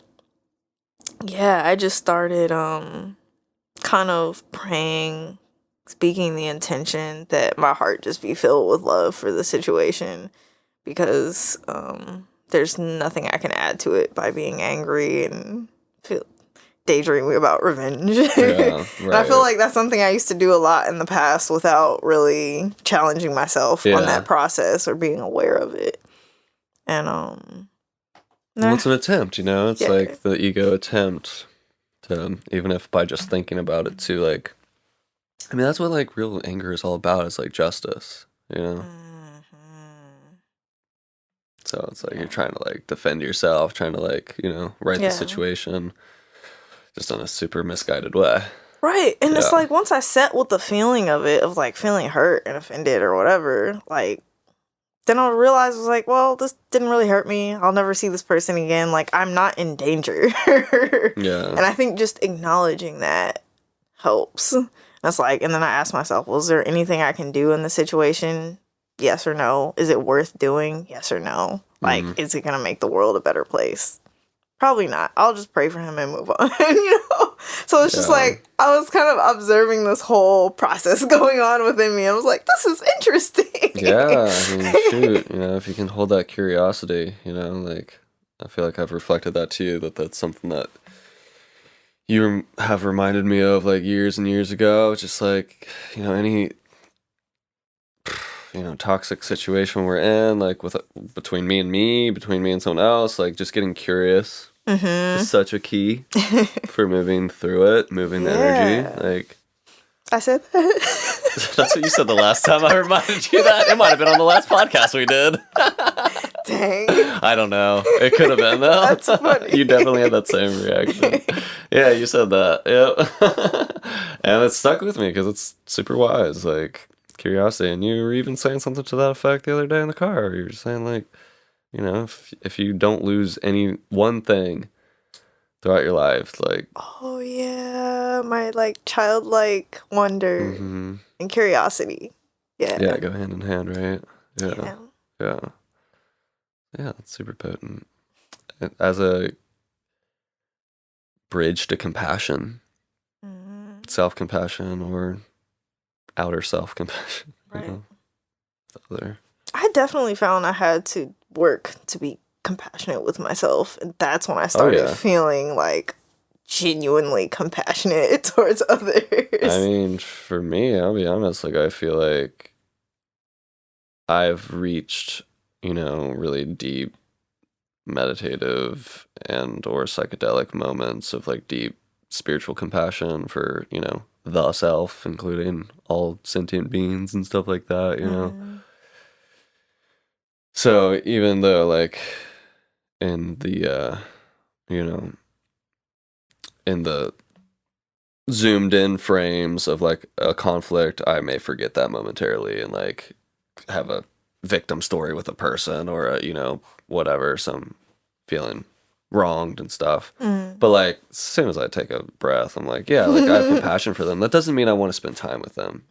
yeah, I just started kind of praying, speaking the intention that my heart just be filled with love for the situation, because there's nothing I can add to it by being angry and daydreaming about revenge. Yeah, right. And I feel like that's something I used to do a lot in the past without really challenging myself on that process or being aware of it. And well, it's an attempt, it's like the ego attempt to, even if by just thinking about it too, like, I mean, that's what like real anger is all about, is like justice, So it's like you're trying to like defend yourself, trying to like, right the situation just in a super misguided way. Right. And it's like, once I sat with the feeling of it, of like feeling hurt and offended or whatever, like, then I realized, I was like, well, this didn't really hurt me. I'll never see this person again. Like, I'm not in danger. And I think just acknowledging that helps. That's like, and then I asked myself, well, is there anything I can do in the situation? Yes or no? Is it worth doing? Yes or no? Like, is it going to make the world a better place? Probably not. I'll just pray for him and move on, So it's just like, I was kind of observing this whole process going on within me. I was like, this is interesting. Yeah, I mean, shoot, if you can hold that curiosity, like, I feel like I've reflected that to you, that's something that you have reminded me of like years and years ago. Just like, any toxic situation we're in, like between me and someone else, like just getting curious is such a key for moving through it, moving the energy. Like, I said that. That's what you said the last time I reminded you that. It might have been on the last podcast we did. Dang. I don't know. It could have been, though. That's funny. You definitely had that same reaction. Yeah, you said that. Yep. And it stuck with me because it's super wise, like curiosity. And you were even saying something to that effect the other day in the car. You were saying, like, if you don't lose any one thing throughout your life, like, oh yeah, my like childlike wonder and curiosity. Yeah, go hand in hand, right? Yeah. That's super potent. As a bridge to compassion, self-compassion or outer self-compassion, right. The other. I definitely found I had to work to be compassionate with myself. And that's when I Oh, started yeah. feeling like genuinely compassionate towards others. I mean, for me, I'll be honest, like, I feel like I've reached, really deep meditative and or psychedelic moments of like deep spiritual compassion for, the self, including all sentient beings and stuff like that. So even though like in the you know, in the zoomed in frames of like a conflict, I may forget that momentarily and like have a victim story with a person or a, whatever, some feeling wronged and stuff. But like as soon as I take a breath, I'm like, yeah, like I have compassion for them. That doesn't mean I want to spend time with them.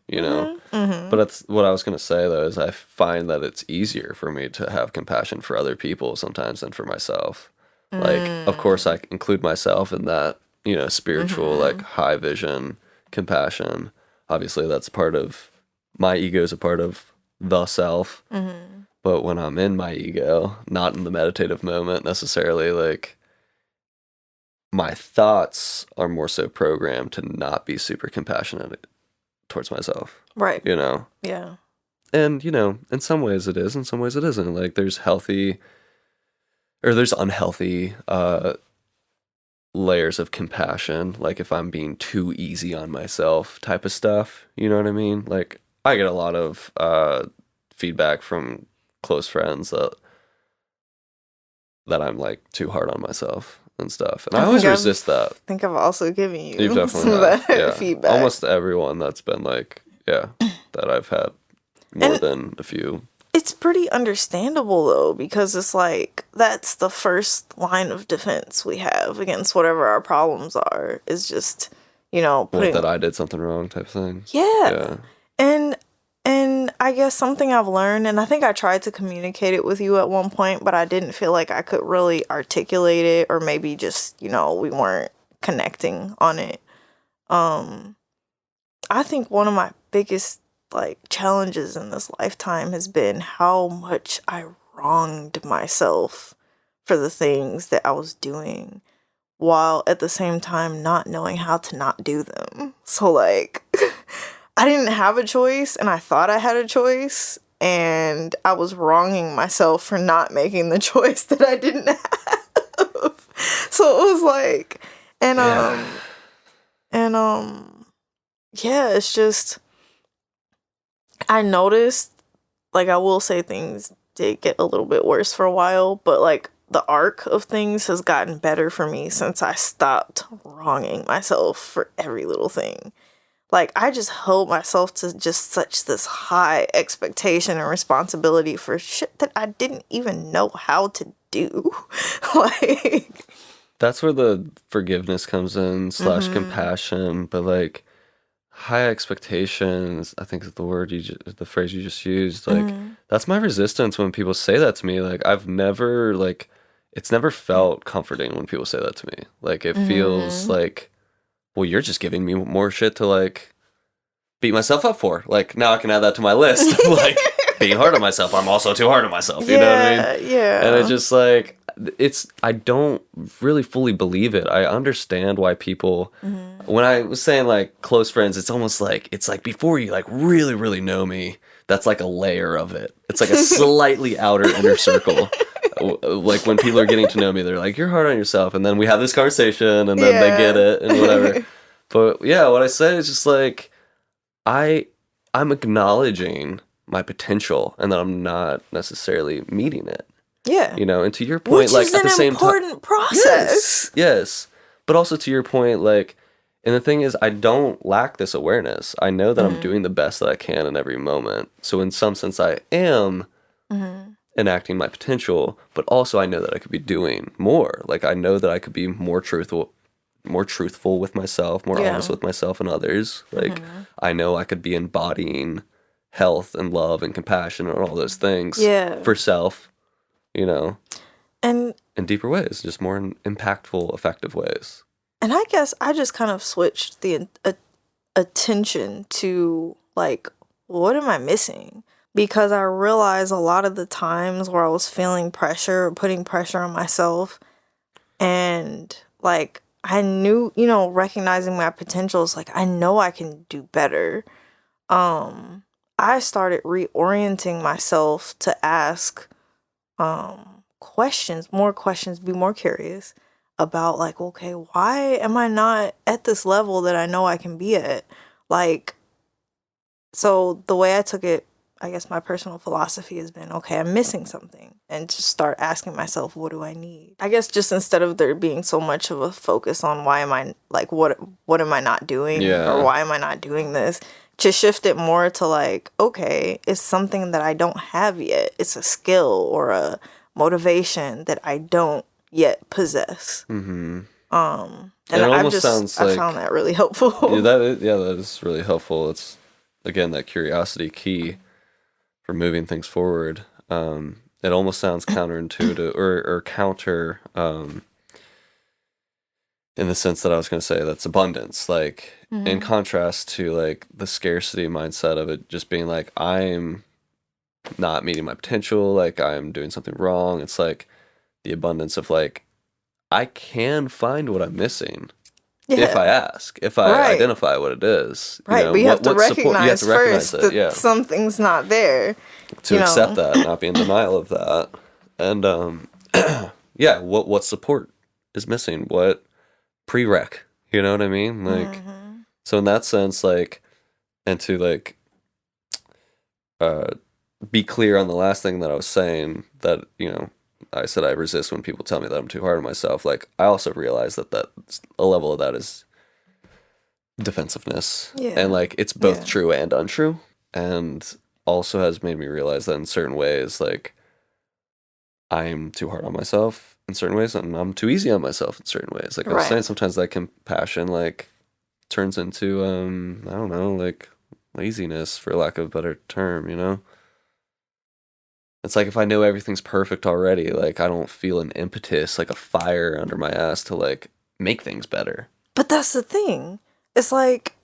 But that's what I was gonna say though, is I find that it's easier for me to have compassion for other people sometimes than for myself. Like, of course I include myself in that, spiritual, like high vision, compassion. Obviously that's part of my ego is a part of the self. But when I'm in my ego, not in the meditative moment necessarily, like my thoughts are more so programmed to not be super compassionate towards myself. Right. Yeah. And, in some ways it is, in some ways it isn't. Like there's healthy or there's unhealthy layers of compassion. Like if I'm being too easy on myself type of stuff. You know what I mean? Like I get a lot of feedback from close friends that I'm like too hard on myself and stuff. And I always resist that. I think I've also given you You've definitely some of that feedback. Almost everyone that's been like, that I've had more than a few. It's pretty understandable though, because it's like that's the first line of defense we have against whatever our problems are, is just, What, that I did something wrong type thing. Yeah. And I guess something I've learned, and I think I tried to communicate it with you at one point, but I didn't feel like I could really articulate it, or maybe just, we weren't connecting on it. I think one of my biggest like challenges in this lifetime has been how much I wronged myself for the things that I was doing, while at the same time not knowing how to not do them. So like I didn't have a choice and I thought I had a choice, and I was wronging myself for not making the choice that I didn't have. So it was like, it's just, I noticed, like, I will say things did get a little bit worse for a while, but like the arc of things has gotten better for me since I stopped wronging myself for every little thing. Like, I just held myself to just such this high expectation and responsibility for shit that I didn't even know how to do. Like, that's where the forgiveness comes in / compassion, but like high expectations, I think is the word the phrase you just used. Like that's my resistance when people say that to me. Like I've never it's never felt comforting when people say that to me. Like it feels like, well, you're just giving me more shit to like beat myself up for. Like now I can add that to my list. Like being hard on myself. I'm also too hard on myself. You know what I mean? Yeah. And it's just like, I don't really fully believe it. I understand why people, when I was saying like close friends, it's almost like, it's like before you like really, really know me, that's like a layer of it. It's like a slightly outer inner circle. Like when people are getting to know me, they're like, you're hard on yourself. And then we have this conversation and then they get it and whatever. But yeah, what I say is just like, I'm acknowledging my potential and that I'm not necessarily meeting it. Yeah. And to your point, which like is at the same time, important process. Yes. But also to your point, like, and the thing is, I don't lack this awareness. I know that I'm doing the best that I can in every moment. So in some sense, I am enacting my potential, but also I know that I could be doing more. Like I know that I could be more truthful with myself, more honest with myself and others. Like I know I could be embodying health and love and compassion and all those things for self, and in deeper ways, just more impactful, effective ways. And I guess I just kind of switched the attention to like, what am I missing? because I realized a lot of the times where I was feeling pressure or putting pressure on myself, and like I knew, recognizing my potentials, like I know I can do better. I started reorienting myself to ask more questions, be more curious about like, okay, why am I not at this level that I know I can be at? Like, so the way I took it, I guess my personal philosophy has been, okay, I'm missing something, and just start asking myself, what do I need? I guess just instead of there being so much of a focus on why am I, like, what am I not doing? Yeah. Or why am I not doing this? To shift it more to like, okay, it's something that I don't have yet. It's a skill or a motivation that I don't yet possess. Mm-hmm. And it almost sounds like, I found that really helpful. that is really helpful. It's, again, that curiosity key for moving things forward. It almost sounds counterintuitive or counter, in the sense that I was going to say that's abundance. Like, in contrast to like the scarcity mindset of it just being like, I'm not meeting my potential, like I'm doing something wrong. It's like the abundance of like, I can find what I'm missing. Yeah. If I ask, if I identify what it is. Right, but you have to recognize first that something's not there. To accept that, not be in denial of that. And what support is missing? What prereq? You know what I mean? Like, so in that sense, like, and to like be clear on the last thing that I was saying, that, I said I resist when people tell me that I'm too hard on myself. Like, I also realize that a level of that is defensiveness. Yeah. And like, it's both true and untrue. And also has made me realize that in certain ways, like, I'm too hard on myself in certain ways, and I'm too easy on myself in certain ways. Like I was saying, sometimes that compassion like turns into I don't know, like laziness, for lack of a better term, It's like if I know everything's perfect already, like I don't feel an impetus, like a fire under my ass to like make things better. But that's the thing. It's like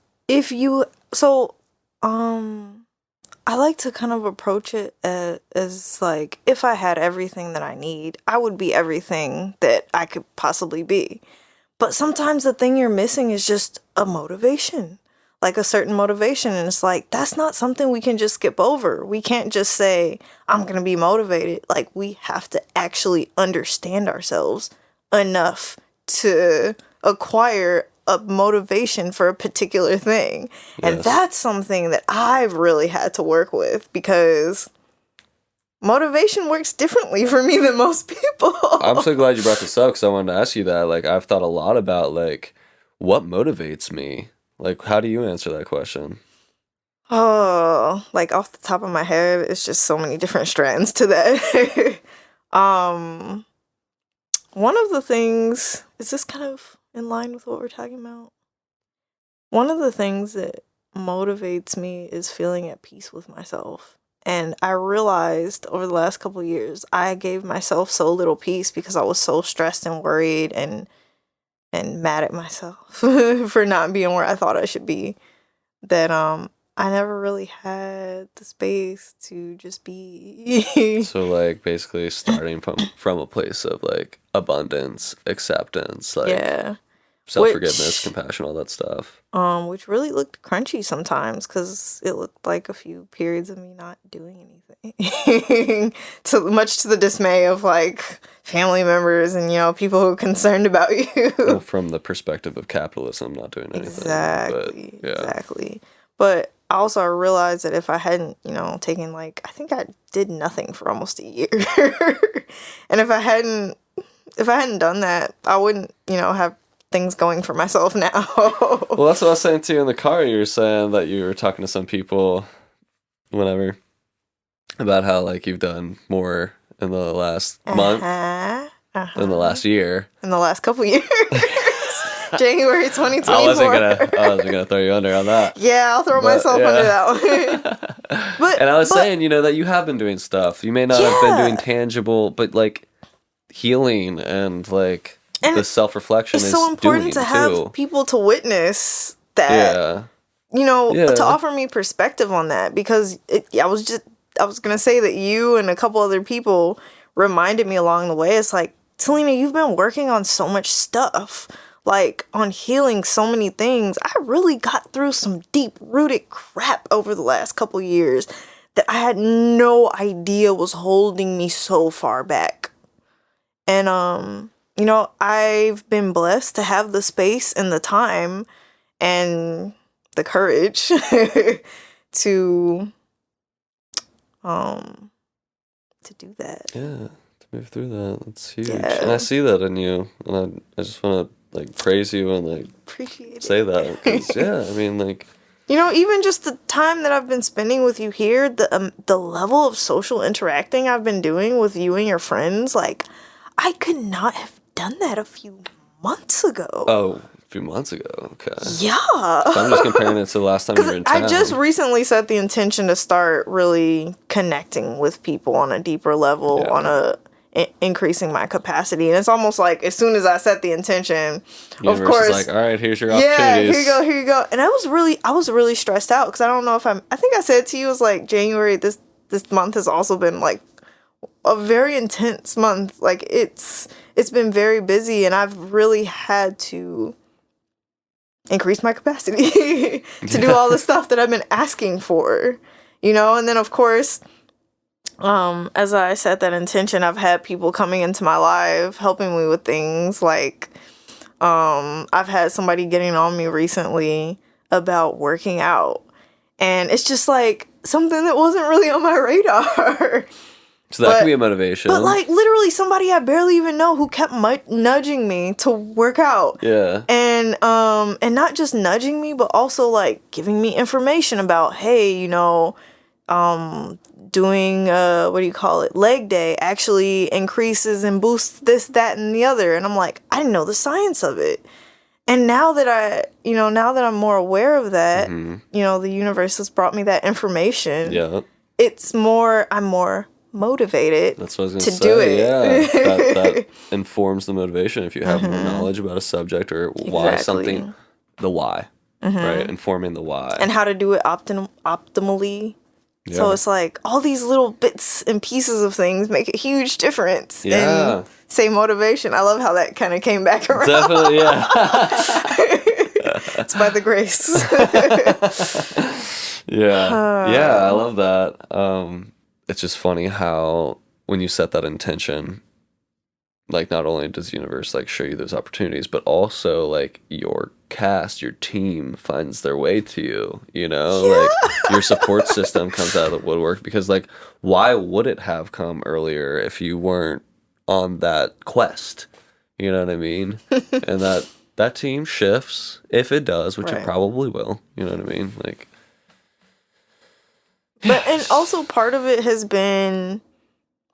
I like to kind of approach it as like, if I had everything that I need, I would be everything that I could possibly be. But sometimes the thing you're missing is just a motivation, like a certain motivation. And it's like, that's not something we can just skip over. We can't just say, I'm going to be motivated. Like, we have to actually understand ourselves enough to acquire a motivation for a particular thing. Yes. And that's something that I've really had to work with, because motivation works differently for me than most people. I'm so glad you brought this up, because I wanted to ask you that. Like, I've thought a lot about like what motivates me. Like, how do you answer that question? Oh, like off the top of my head, it's just so many different strands to that. One of the things, is this kind of in line with what we're talking about? One of the things that motivates me is feeling at peace with myself. And I realized over the last couple of years, I gave myself so little peace because I was so stressed and worried and mad at myself for not being where I thought I should be, that I never really had the space to just be. So like basically starting from a place of like abundance, acceptance, like self-forgiveness, compassion, all that stuff. Which really looked crunchy sometimes, because it looked like a few periods of me not doing anything, much to the dismay of like family members and people who are concerned about you. Well, from the perspective of capitalism, not doing anything. Exactly. But I also realized that if I hadn't, taken I think I did nothing for almost a year, and if I hadn't done that, I wouldn't, have things going for myself now. Well, that's what I was saying to you in the car. You were saying that you were talking to some people, whenever, about how like you've done more in the last month than the last year. In the last couple years. January 2024. I wasn't gonna throw you under on that. Yeah, I'll throw myself under that one. And I was saying, that you have been doing stuff. You may not have been doing tangible, but like healing and like the self-reflection is so important to have people to witness that. To offer me perspective on that, because I was just was gonna say that you and a couple other people reminded me along the way. It's like, Selena, you've been working on so much stuff, like on healing so many things. I really got through some deep rooted crap over the last couple years that I had no idea was holding me so far back. And I've been blessed to have the space and the time and the courage to do that. Yeah, to move through that. That's huge. Yeah. And I see that in you. And I just want to, like, praise you and, like, Appreciate say it. that. Because, yeah, I mean, like... Even just the time that I've been spending with you here, the level of social interacting I've been doing with you and your friends, like, I could not have done that a few months ago. Oh, a few months ago. Okay. Yeah. So I'm just comparing it to the last time you were in town. I just recently set the intention to start really connecting with people on a deeper level, increasing my capacity. And it's almost like as soon as I set the intention, Universe of course, is like, all right, here's your opportunities. Yeah, here you go. And I was really stressed out because I don't know if I think I said to you, it was like January, this month has also been like a very intense month. Like it's been very busy and I've really had to increase my capacity to do all the stuff that I've been asking for, and then of course, as I set that intention, I've had people coming into my life, helping me with things like, I've had somebody getting on me recently about working out, and it's just like something that wasn't really on my radar. So that could be a motivation. But like literally somebody I barely even know who kept nudging me to work out. Yeah. And not just nudging me, but also like giving me information about, hey, doing leg day actually increases and boosts this, that, and the other. And I'm like, I didn't know the science of it. And now that I'm more aware of that, the universe has brought me that information. Yeah. I'm more motivated. That's what I was going to say. Do it. Yeah. that informs the motivation if you have more knowledge about a subject or why something, the why, right? Informing the why. And how to do it optimally. Yeah. So it's like all these little bits and pieces of things make a huge difference. Yeah. And say motivation. I love how that kind of came back around. Definitely, yeah. It's by the grace. Yeah. Yeah, I love that. It's just funny how when you set that intention, like not only does the universe like show you those opportunities, but also like your cast, your team finds their way to you, like your support system comes out of the woodwork, because like why would it have come earlier if you weren't on that quest? You know what I mean? And that team shifts if it does, which it probably will. You know what I mean? Like, but and also part of it has been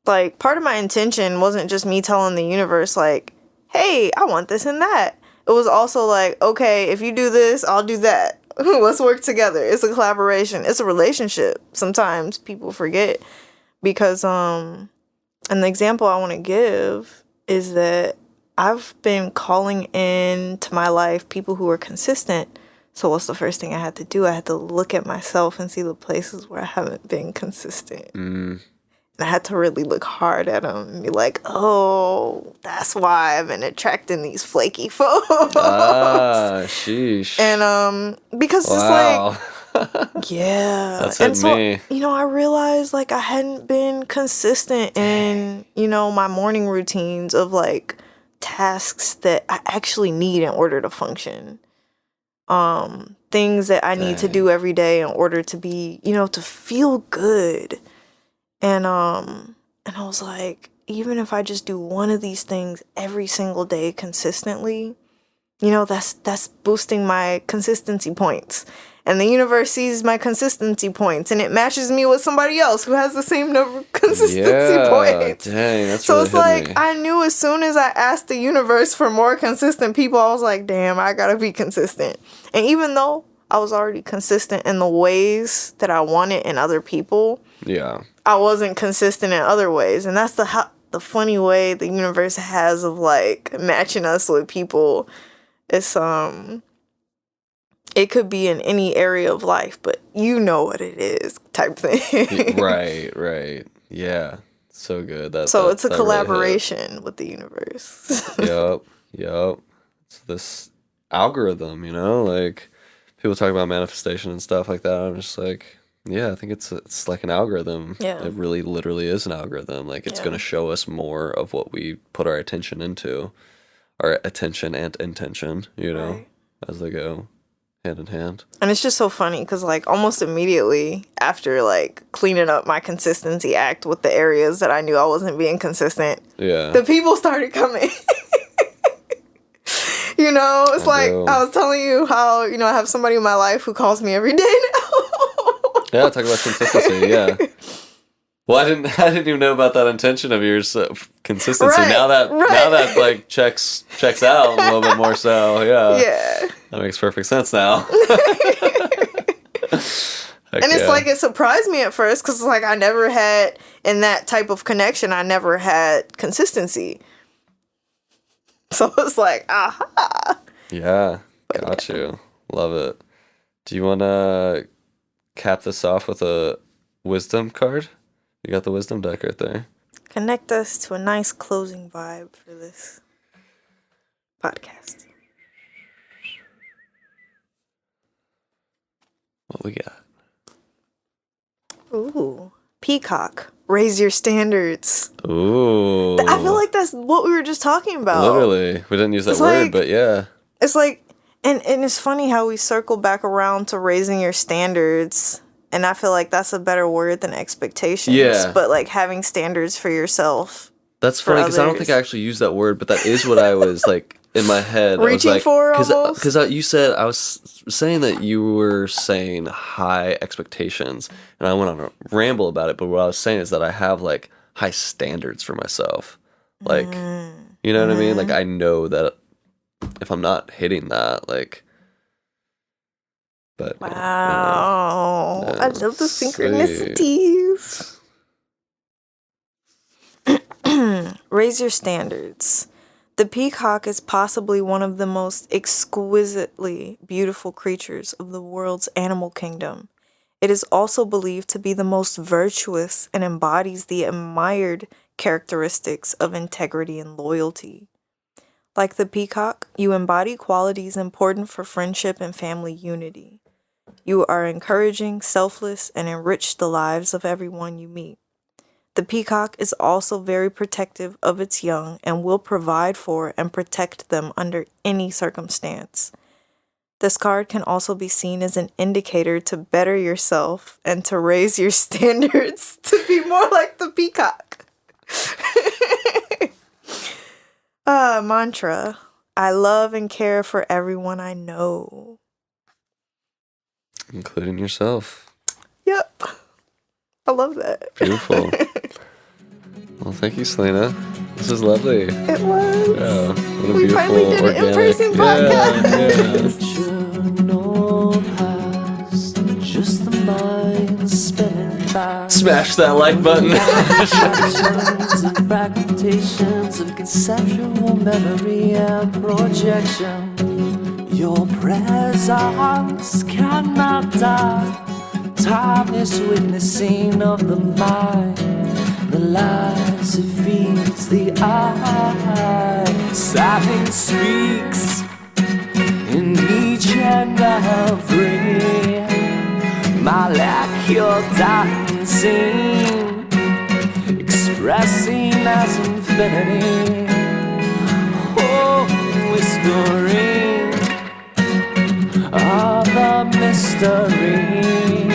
like, part of my intention wasn't just me telling the universe like, hey, I want this and that. It was also like, okay, if you do this, I'll do that. Let's work together. It's a collaboration. It's a relationship. Sometimes people forget because, and the example I want to give is that I've been calling in to my life people who are consistent. So what's the first thing I had to do? I had to look at myself and see the places where I haven't been consistent. And I had to really look hard at them and be like, oh, that's why I've been attracting these flaky folks. Ah, sheesh. And because it's like, yeah. That's and so, me. I realized like I hadn't been consistent in, my morning routines of like tasks that I actually need in order to function. Things that I need to do every day in order to be, to feel good. And I was like, even if I just do one of these things every single day consistently, that's boosting my consistency points. And the universe sees my consistency points and it matches me with somebody else who has the same number of consistency points. Dang, that's so really it's like me. I knew as soon as I asked the universe for more consistent people, I was like, damn, I gotta be consistent. And even though I was already consistent in the ways that I wanted in other people, I wasn't consistent in other ways. And that's the funny way the universe has of like matching us with people. It's it could be in any area of life, but you know what it is, type thing. Right. Yeah. So good. So it's a that really collaboration with the universe. hit. Yep. It's this algorithm, like people talk about manifestation and stuff like that. I'm just like, yeah, I think it's like an algorithm. Yeah. It really literally is an algorithm. Like it's going to show us more of what we put our attention into, our attention and intention, Right. as they go hand in hand. And it's just so funny because, like, almost immediately after, like, cleaning up my consistency act with the areas that I knew I wasn't being consistent, the people started coming. It's I was telling you how, I have somebody in my life who calls me every day now. Yeah, talk about consistency, yeah. Well, I didn't even know about that intention of yours, consistency. Right, now that like checks out a little bit more, so Yeah. That makes perfect sense now. And it's like it surprised me at first because like I never had, in that type of connection, I never had consistency. So it's like, aha. Yeah, got you. Love it. Do you want to cap this off with a wisdom card? You got the wisdom deck right there. Connect us to a nice closing vibe for this podcast. What we got? Ooh, peacock. Raise your standards. Ooh. I feel like that's what we were just talking about. Literally. We didn't use that word, but yeah. It's like, and it's funny how we circle back around to raising your standards. And I feel like that's a better word than expectations. Yeah. But like having standards for yourself. That's funny because I don't think I actually used that word, but that is what I was like in my head. Reaching for almost? Because you said, I was saying that you were saying high expectations. And I went on a ramble about it. But what I was saying is that I have like high standards for myself. Like, you know what I mean? Like I know that if I'm not hitting that, like. But, wow. I love the synchronicities. Raise your standards. The peacock is possibly one of the most exquisitely beautiful creatures of the world's animal kingdom. It is also believed to be the most virtuous and embodies the admired characteristics of integrity and loyalty. Like the peacock, you embody qualities important for friendship and family unity. You are encouraging, selfless, and enrich the lives of everyone you meet. The peacock is also very protective of its young and will provide for and protect them under any circumstance. This card can also be seen as an indicator to better yourself and to raise your standards to be more like the peacock. Mantra. I love and care for everyone I know. Including yourself. Yep. I love that. Beautiful. Well, thank you, Selena. This was lovely. It was. Yeah. What a We beautiful, finally did an in-person podcast. Just the mind spinning fast. Smash that like button. Fragmentations of conceptual memory and projection. Your presence cannot die. Timeless witnessing of the mind. The lies it feeds the eye. Silence speaks in each and every molecular dancing, expressing as infinity. Oh, whispering of the mystery.